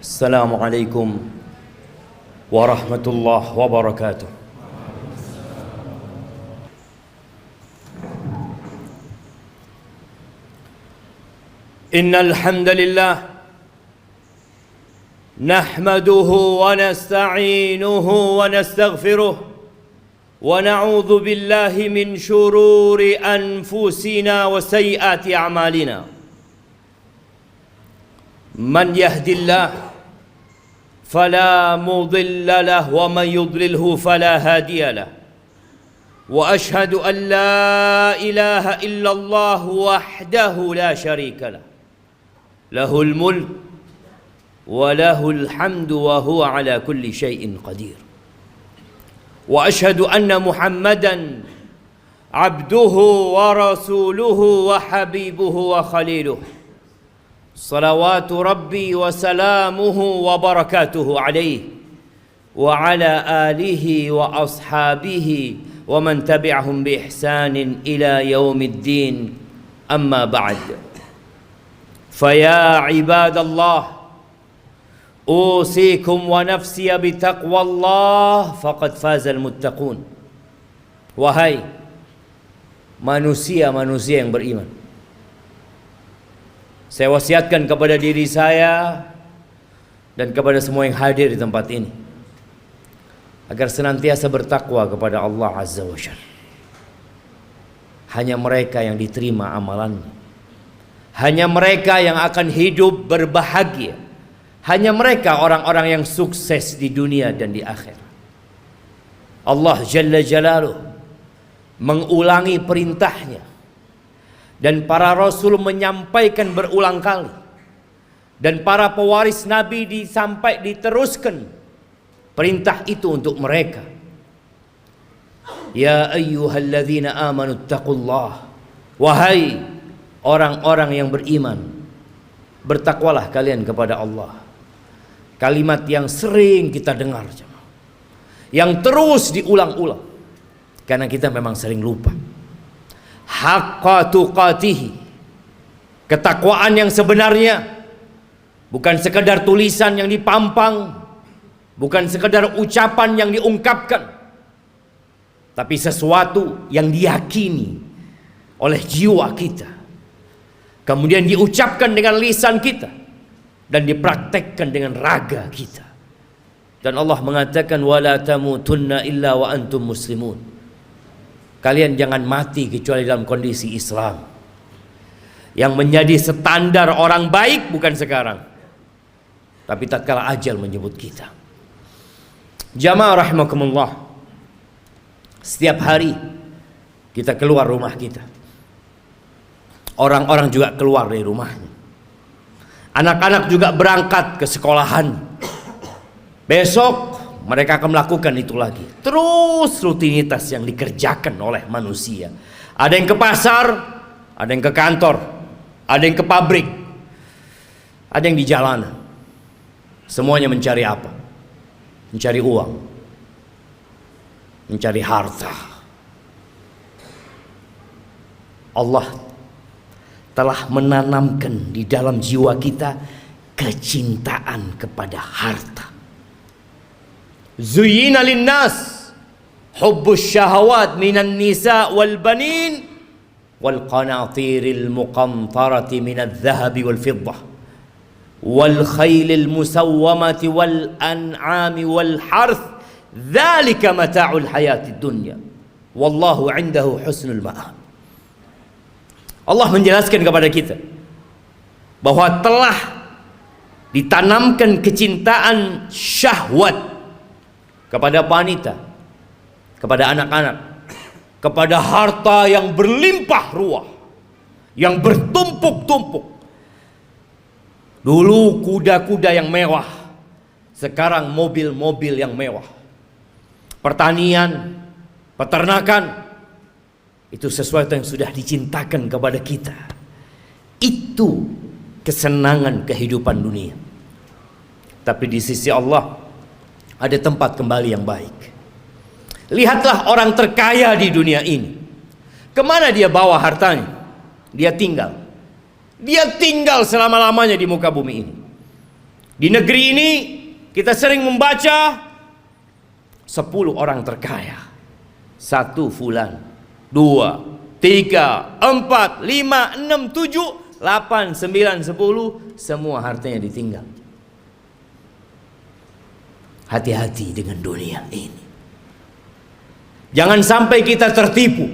Assalamualaikum warahmatullahi wabarakatuh. Innal hamdalillah nahmaduhu wa nasta'inuhu wa nastaghfiruh wa na'udzu billahi min shururi anfusina wa sayyiati a'malina. Man yahdillah فلا مضل له ومن يضلله فلا هادي له وأشهد أن لا إله إلا الله وحده لا شريك له له الملك وله الحمد وهو على كل شيء قدير وأشهد أن محمدا عبده ورسوله وحبيبه وخليله صلوات ربي وسلامه وبركاته عليه وعلى آله وأصحابه ومن تبعهم بإحسان إلى يوم الدين أما بعد فيا عباد الله أوصيكم ونفسي بتقوى الله فقد فاز المتقون. Wahai manusia-manusia yang beriman, saya wasiatkan kepada diri saya dan kepada semua yang hadir di tempat ini agar senantiasa bertakwa kepada Allah Azza wa Jalla. Hanya mereka yang diterima amalannya, hanya mereka yang akan hidup berbahagia, hanya mereka orang-orang yang sukses di dunia dan di akhirat. Allah Jalla Jalaluh mengulangi perintahnya, dan para rasul menyampaikan berulang kali, dan para pewaris Nabi diteruskan perintah itu untuk mereka. Ya ayyuhalladzina amanu taqullah, wahai orang-orang yang beriman, bertakwalah kalian kepada Allah. Kalimat yang sering kita dengar, yang terus diulang-ulang, karena kita memang sering lupa. Haqqa tuqatihi, ketakwaan yang sebenarnya bukan sekedar tulisan yang dipampang, bukan sekedar ucapan yang diungkapkan, tapi sesuatu yang diyakini oleh jiwa kita, kemudian diucapkan dengan lisan kita dan dipraktekkan dengan raga kita. Dan Allah mengatakan wala tamutunna illa wa antum muslimun. Kalian jangan mati kecuali dalam kondisi Islam. Yang menjadi standar orang baik bukan sekarang, tapi tatkala ajal menyebut kita. Jamaah rahimakumullah, setiap hari kita keluar rumah kita, orang-orang juga keluar dari rumahnya, anak-anak juga berangkat ke sekolahan. Besok mereka akan melakukan itu lagi. Terus rutinitas yang dikerjakan oleh manusia. Ada yang ke pasar, ada yang ke kantor, ada yang ke pabrik, ada yang di jalanan. Semuanya mencari apa? Mencari uang, mencari harta. Allah telah menanamkan di dalam jiwa kita kecintaan kepada harta. Zuyyina linnas hubbus syahawat minan nisa wal banin wal qanatiril muqantarati minadh dhahabi wal fiddah wal khaylil musawwamati wal an'ami wal harth dzalika mata'ul hayatid dunya wallahu 'indahu husnul ma'ab. Allah menjelaskan kepada kita bahwa telah ditanamkan kecintaan syahwat kepada wanita, kepada anak-anak, kepada harta yang berlimpah ruah, yang bertumpuk-tumpuk. Dulu kuda-kuda yang mewah, sekarang mobil-mobil yang mewah. Pertanian, peternakan, itu sesuatu yang sudah dicintakan kepada kita. Itu kesenangan kehidupan dunia. Tapi di sisi Allah ada tempat kembali yang baik. Lihatlah orang terkaya di dunia ini, kemana dia bawa hartanya? Dia tinggal selama-lamanya di muka bumi ini. Di negeri ini kita sering membaca 10 orang terkaya. 1 fulan, 2, 3, 4, 5, 6, 7, 8, 9, 10, semua hartanya ditinggal. Hati-hati dengan dunia ini. Jangan sampai kita tertipu.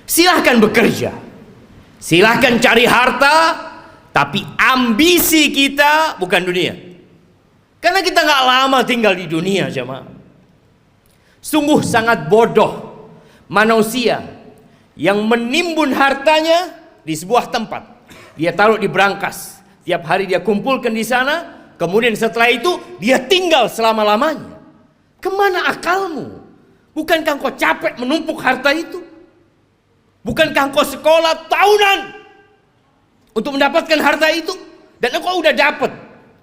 Silahkan bekerja, silahkan cari harta, tapi ambisi kita bukan dunia. Karena kita nggak lama tinggal di dunia, jemaah. Sungguh sangat bodoh manusia yang menimbun hartanya di sebuah tempat. Dia taruh di brankas, tiap hari dia kumpulkan di sana, kemudian setelah itu dia tinggal selama-lamanya. Kemana akalmu? Bukankah engkau capek menumpuk harta itu? Bukankah engkau sekolah tahunan untuk mendapatkan harta itu? Dan engkau udah dapat.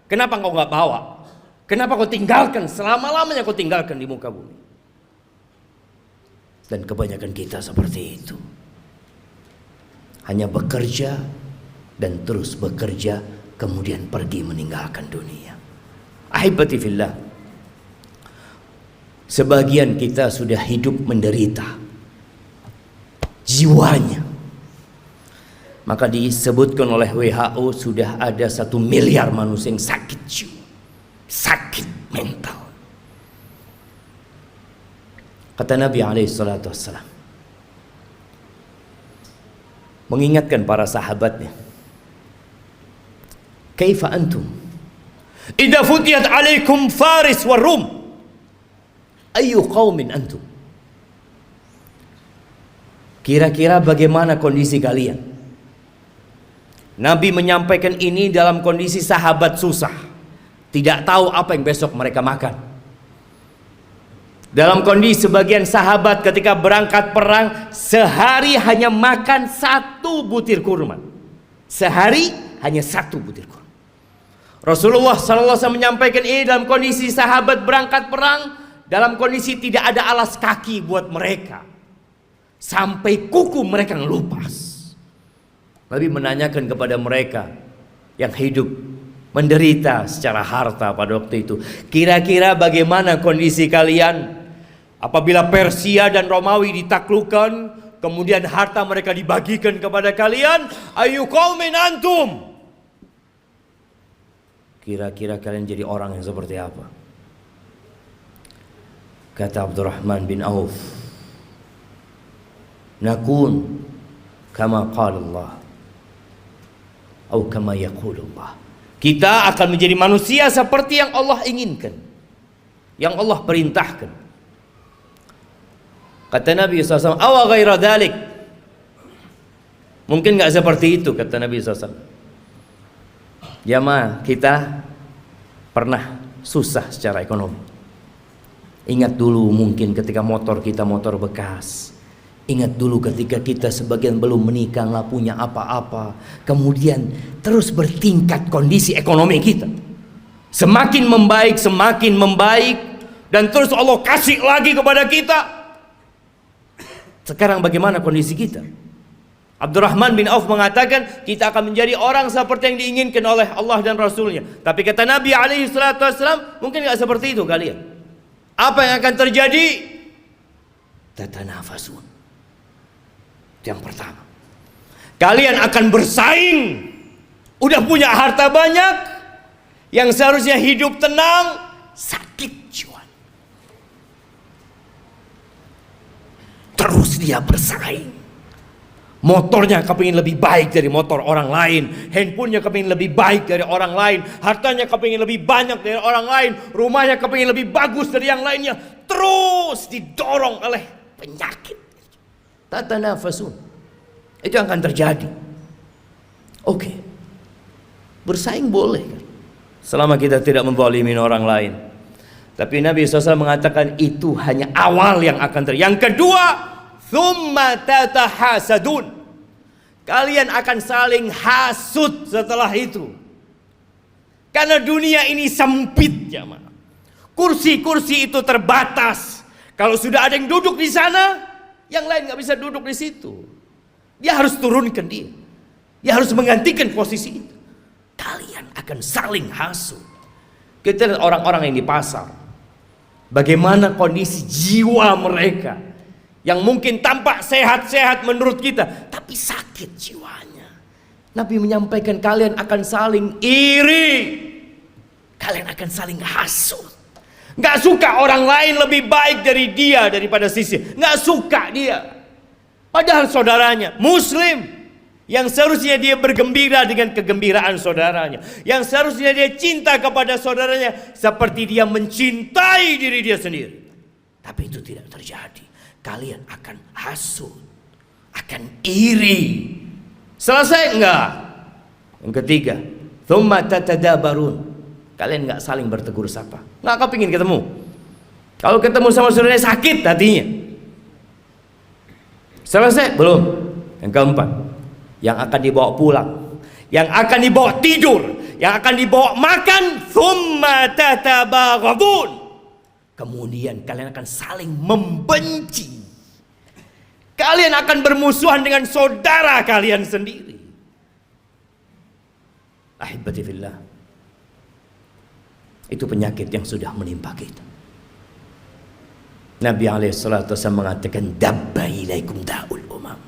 Kenapa engkau nggak bawa? Kenapa kau tinggalkan selama-lamanya, kau tinggalkan di muka bumi? Dan kebanyakan kita seperti itu. Hanya bekerja dan terus bekerja, kemudian pergi meninggalkan dunia. Ahibati fillah, sebagian kita sudah hidup menderita jiwanya. Maka disebutkan oleh WHO sudah ada 1 miliar manusia yang sakit jiwa, sakit mental. Kata Nabi SAW mengingatkan para sahabatnya, kaifa antum idza futiyat alaikum Faris wa Rum, ayu qaumin antum? Kira-kira bagaimana kondisi kalian? Nabi menyampaikan ini dalam kondisi sahabat susah, tidak tahu apa yang besok mereka makan. Dalam kondisi sebagian sahabat ketika berangkat perang, sehari hanya makan 1 butir kurma. Sehari hanya 1 butir kurma. Rasulullah SAW menyampaikan ini dalam kondisi sahabat berangkat perang, dalam kondisi tidak ada alas kaki buat mereka, sampai kuku mereka ngelupas. Nabi menanyakan kepada mereka yang hidup menderita secara harta pada waktu itu, kira-kira bagaimana kondisi kalian apabila Persia dan Romawi ditaklukkan, kemudian harta mereka dibagikan kepada kalian? Ayu qaumin antum? Kira-kira kalian jadi orang yang seperti apa? Kata Abdurrahman bin Auf, nakun kama qala Allah atau kama yaqulullah. Kita akan menjadi manusia seperti yang Allah inginkan, yang Allah perintahkan. Kata Nabi SAW, awa ghaira dhalik, mungkin gak seperti itu, kata Nabi SAW. Jamaah, kita pernah susah secara ekonomi. Ingat dulu mungkin ketika motor kita motor bekas. Ingat dulu ketika kita sebagian belum menikah, nggak punya apa-apa. Kemudian terus bertingkat kondisi ekonomi kita. Semakin membaik. Dan terus Allah kasih lagi kepada kita. Sekarang bagaimana kondisi kita? Abdurrahman bin Auf mengatakan kita akan menjadi orang seperti yang diinginkan oleh Allah dan Rasulnya. Tapi kata Nabi SAW, mungkin nggak seperti itu kalian. Apa yang akan terjadi? Tatanafasun. Yang pertama, kalian akan bersaing. Udah punya harta banyak, yang seharusnya hidup tenang, sakit jiwa. Terus dia bersaing. Motornya kepingin lebih baik dari motor orang lain, handphonenya kepingin lebih baik dari orang lain, hartanya kepingin lebih banyak dari orang lain, rumahnya kepingin lebih bagus dari yang lainnya. Terus didorong oleh penyakit. Tatanafasun. Itu yang akan terjadi. Oke. Bersaing boleh kan? Selama kita tidak menzalimi orang lain. Tapi Nabi SAW mengatakan itu hanya awal yang akan terjadi. Yang kedua, thumma tatahasadun. Kalian akan saling hasud setelah itu. Karena dunia ini sempit, jamaah. Kursi-kursi itu terbatas. Kalau sudah ada yang duduk di sana, yang lain nggak bisa duduk di situ. Dia harus turunkan dia. Dia harus menggantikan posisi itu. kalian akan saling hasut. Kita lihat orang-orang yang di pasar, bagaimana kondisi jiwa mereka yang mungkin tampak sehat-sehat menurut kita, tapi sakit jiwanya. Nabi menyampaikan kalian akan saling iri, kalian akan saling hasut. Nggak suka orang lain lebih baik dari dia daripada sisi, nggak suka dia. Padahal saudaranya Muslim, yang seharusnya dia bergembira dengan kegembiraan saudaranya, yang seharusnya dia cinta kepada saudaranya seperti dia mencintai diri dia sendiri. Tapi itu tidak terjadi. Kalian akan hasut, akan iri. Selesai enggak? Yang ketiga, thumma tatadabarun. Kalian enggak saling bertegur sapa. Enggak kepingin ketemu. Kalau ketemu sama saudaranya sakit hatinya. Selesai? Belum. Yang keempat, yang akan dibawa pulang, yang akan dibawa tidur, yang akan dibawa makan, thumma tatabaghadun. Kemudian kalian akan saling membenci. Kalian akan bermusuhan dengan saudara kalian sendiri. Ahibati fillah, itu penyakit yang sudah menimpa kita. Nabi alaihissalatu wassalam mengatakan, dabba ilaikum da'ul umam.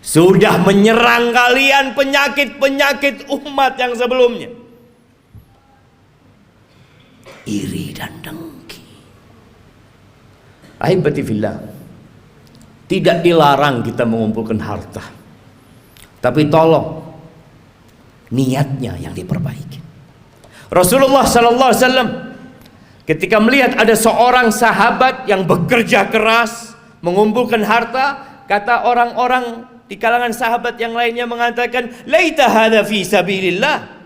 Sudah menyerang kalian penyakit-penyakit umat yang sebelumnya. Iri dan dengki. Ahibati fillah, tidak dilarang kita mengumpulkan harta, tapi tolong niatnya yang diperbaiki. Rasulullah sallallahu alaihi wasallam ketika melihat ada seorang sahabat yang bekerja keras mengumpulkan harta, kata orang-orang di kalangan sahabat yang lainnya mengatakan, laita hadza fi sabilillah.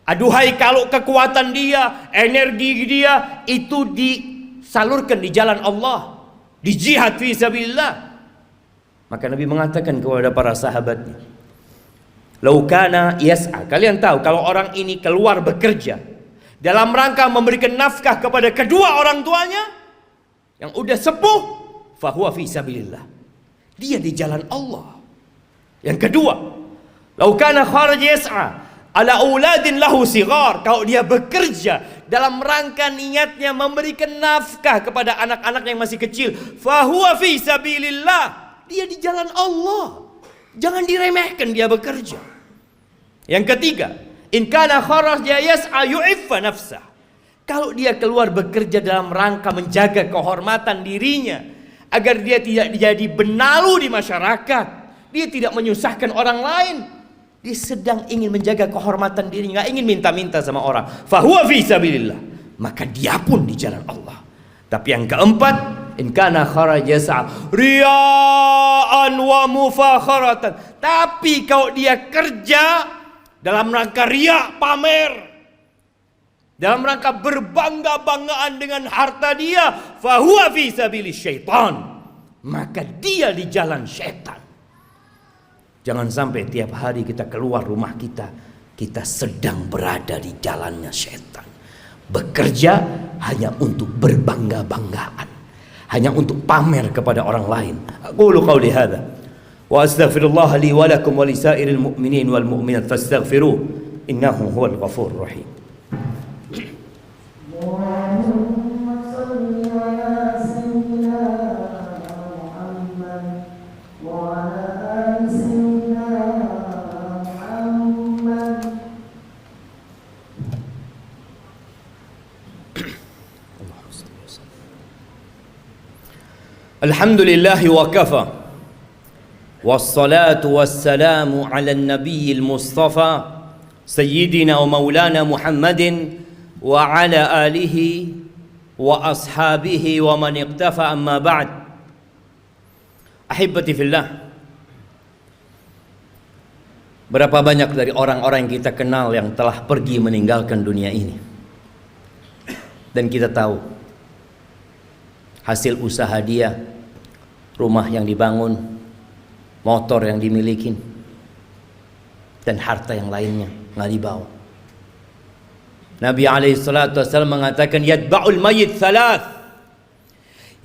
Aduhai kalau kekuatan dia, energi dia itu disalurkan di jalan Allah, di jihad fi sabilillah. Maka Nabi mengatakan kepada para sahabatnya, lau kana yas'a. Kalian tahu kalau orang ini keluar bekerja dalam rangka memberikan nafkah kepada kedua orang tuanya yang udah sepuh, fahuwa fi sabilillah. Dia di jalan Allah. Yang kedua, lau kana kharaj yas'a ala auladin lahu sighar. Kalau dia bekerja dalam rangka niatnya memberikan nafkah kepada anak-anak yang masih kecil, fahuwa fi sabilillah. Dia di jalan Allah. Jangan diremehkan dia bekerja. Yang ketiga, in kana kharaja yas'a yu'iffa nafsah. Kalau dia keluar bekerja dalam rangka menjaga kehormatan dirinya agar dia tidak jadi benalu di masyarakat, dia tidak menyusahkan orang lain, dia sedang ingin menjaga kehormatan dirinya, nggak ingin minta-minta sama orang, fahuwa fi sabilillah, maka dia pun di jalan Allah. Tapi yang keempat, in kana kharaja riya'an wa mufakharatan. Tapi kalau dia kerja dalam rangka riya, pamer, dalam rangka berbangga-banggaan dengan harta dia, fahuwa fi sabilis syaitan, maka dia di jalan syaitan. Jangan sampai tiap hari kita keluar rumah kita, kita sedang berada di jalannya syaitan. Bekerja hanya untuk berbangga-banggaan, hanya untuk pamer kepada orang lain. Aqulu qawli hadza wa astaghfirullah li wa lakum wa lisairil mu'minin wal mu'minat fastaghfiruh innahu huwal ghafurur rahim. Alhamdulillah wa kafa, wassalatu wassalamu ala nabiyil mustafa sayyidina wa maulana Muhammadin wa ala alihi wa ashabihi wa man iqtafa, amma ba'd. Ahibati fillah, berapa banyak dari orang-orang yang kita kenal yang telah pergi meninggalkan dunia ini, dan kita tahu hasil usaha dia, rumah yang dibangun, motor yang dimiliki, dan harta yang lainnya nggak dibawa. Nabi alaihissalatu wassalam mengatakan, yatba'ul mayyit thalath.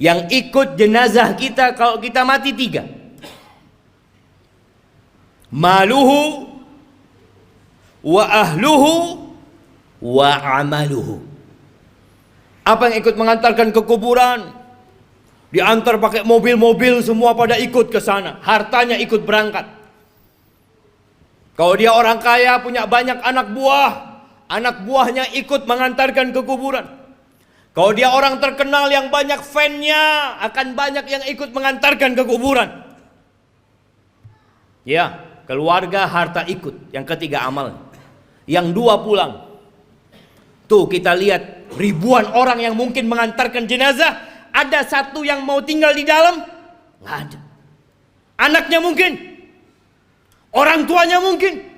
Yang ikut jenazah kita kalau kita mati 3. Maluhu wa ahluhu wa amaluhu. Apa yang ikut mengantarkan ke kuburan? Diantar pakai mobil-mobil, semua pada ikut ke sana. Hartanya ikut berangkat. Kalau dia orang kaya, punya banyak anak buah, anak buahnya ikut mengantarkan ke kuburan. Kalau dia orang terkenal yang banyak fan-nya, akan banyak yang ikut mengantarkan ke kuburan. Ya, keluarga, harta ikut. Yang ketiga amal. Yang dua pulang. Tuh kita lihat ribuan orang yang mungkin mengantarkan jenazah. Ada satu yang mau tinggal di dalam? Nggak ada. Anaknya mungkin, orang tuanya mungkin,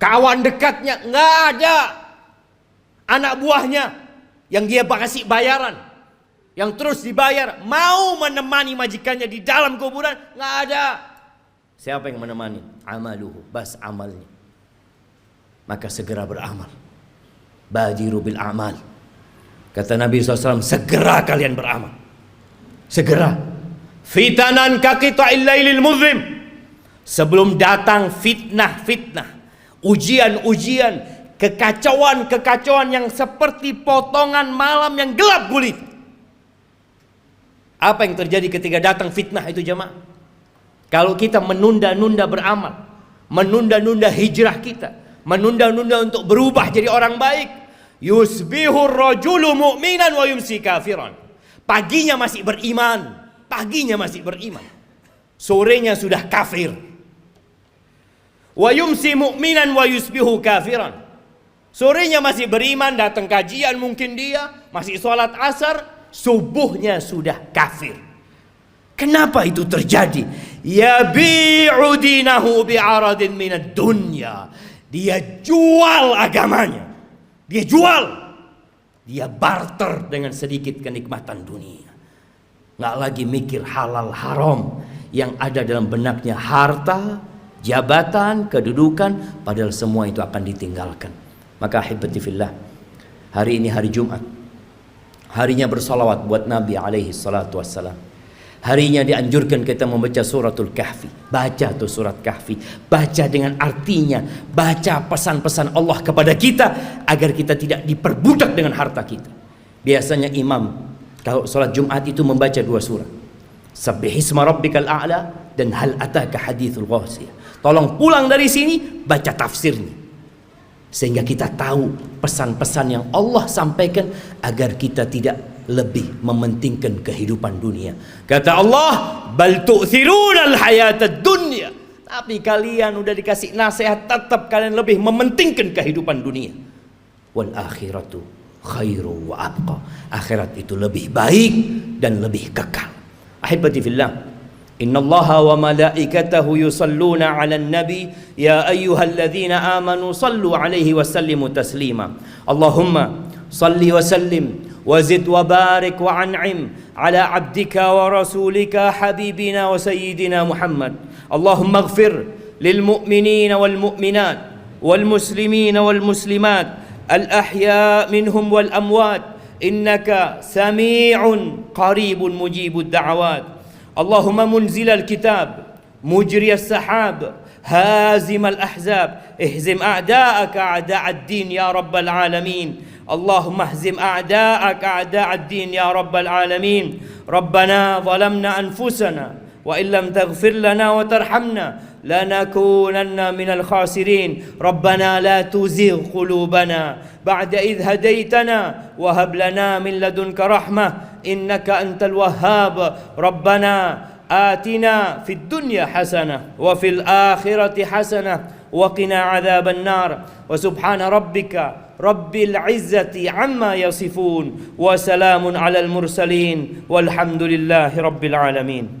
kawan dekatnya nggak ada. Anak buahnya yang dia kasih bayaran, yang terus dibayar, mau menemani majikannya di dalam kuburan, nggak ada. Siapa yang menemani? Amaluhu, bas amalnya. Maka segera beramal. Badiru bil amal. Kata Nabi SAW, segera kalian beramal. Segera. Fitanan kaqita'il lailil muzlim. Sebelum datang fitnah-fitnah, ujian-ujian, kekacauan-kekacauan yang seperti potongan malam yang gelap gulita. Apa yang terjadi ketika datang fitnah itu jemaah? Kalau kita menunda-nunda beramal, menunda-nunda hijrah kita, menunda-nunda untuk berubah jadi orang baik, yusbihur rajulu mu'minan wa yumsi kafiran. Paginya masih beriman, sorenya sudah kafir. Wa yumsi mu'minan wa yusbihu kafiran. Sorenya masih beriman, datang kajian mungkin dia, masih sholat asar, subuhnya sudah kafir. Kenapa itu terjadi? Yabi'u dinahu bi'aradin minad dunya. Dia jual agamanya. Dia jual, dia barter dengan sedikit kenikmatan dunia. Nggak lagi mikir halal haram. Yang ada dalam benaknya harta, jabatan, kedudukan, padahal semua itu akan ditinggalkan. Maka ahibati fillah, hari ini hari Jumat, harinya bersalawat buat Nabi alaihi salatu wassalam. Harinya dianjurkan kita membaca suratul kahfi. Baca tuh surat kahfi, baca dengan artinya, baca pesan-pesan Allah kepada kita agar kita tidak diperbudak dengan harta kita. Biasanya imam kalau sholat Jumat itu membaca dua surah, Sabbihisma rabbikal a'la dan hal ataka hadithul ghasiyah. Tolong pulang dari sini baca tafsirnya, sehingga kita tahu pesan-pesan yang Allah sampaikan agar kita tidak lebih mementingkan kehidupan dunia. Kata Allah, bal tu'thirunal hayatad dunya. Tapi kalian udah dikasih nasihat, tetap kalian lebih mementingkan kehidupan dunia. Wal akhiratu khairu wa abqa. Akhirat itu lebih baik dan lebih kekal. Ahibati fillah, innallaha wa malaikatahu yusalluna 'alan nabi ya ayyuhalladzina amanu sallu 'alaihi wa sallimu taslima. Allahumma salli wa sallim وزد وبارك وأنعم على عبدك ورسولك حبيبنا وسيدنا محمد. اللهم اغفر للمؤمنين والمؤمنات والمسلمين والمسلمات الأحياء منهم والأموات إنك سميع قريب مجيب الدعوات. اللهم منزل الكتاب مجري السحاب هازم الأحزاب اهزم أعداءك أعداء الدين يا رب العالمين. اللهم اهزم أعداءك أعداء الدين يا رب العالمين. ربنا ظلمنا أنفسنا وإن لم تغفر لنا وترحمنا لنكونن من الخاسرين. ربنا لا تزغ قلوبنا بعد إذ هديتنا وهب لنا من لدنك رحمة إنك أنت الوهاب. ربنا آتنا في الدنيا حسنة وفي الآخرة حسنة وقنا عذاب النار. وسبحان ربك رب العزة عما يصفون وسلام على المرسلين والحمد لله رب العالمين.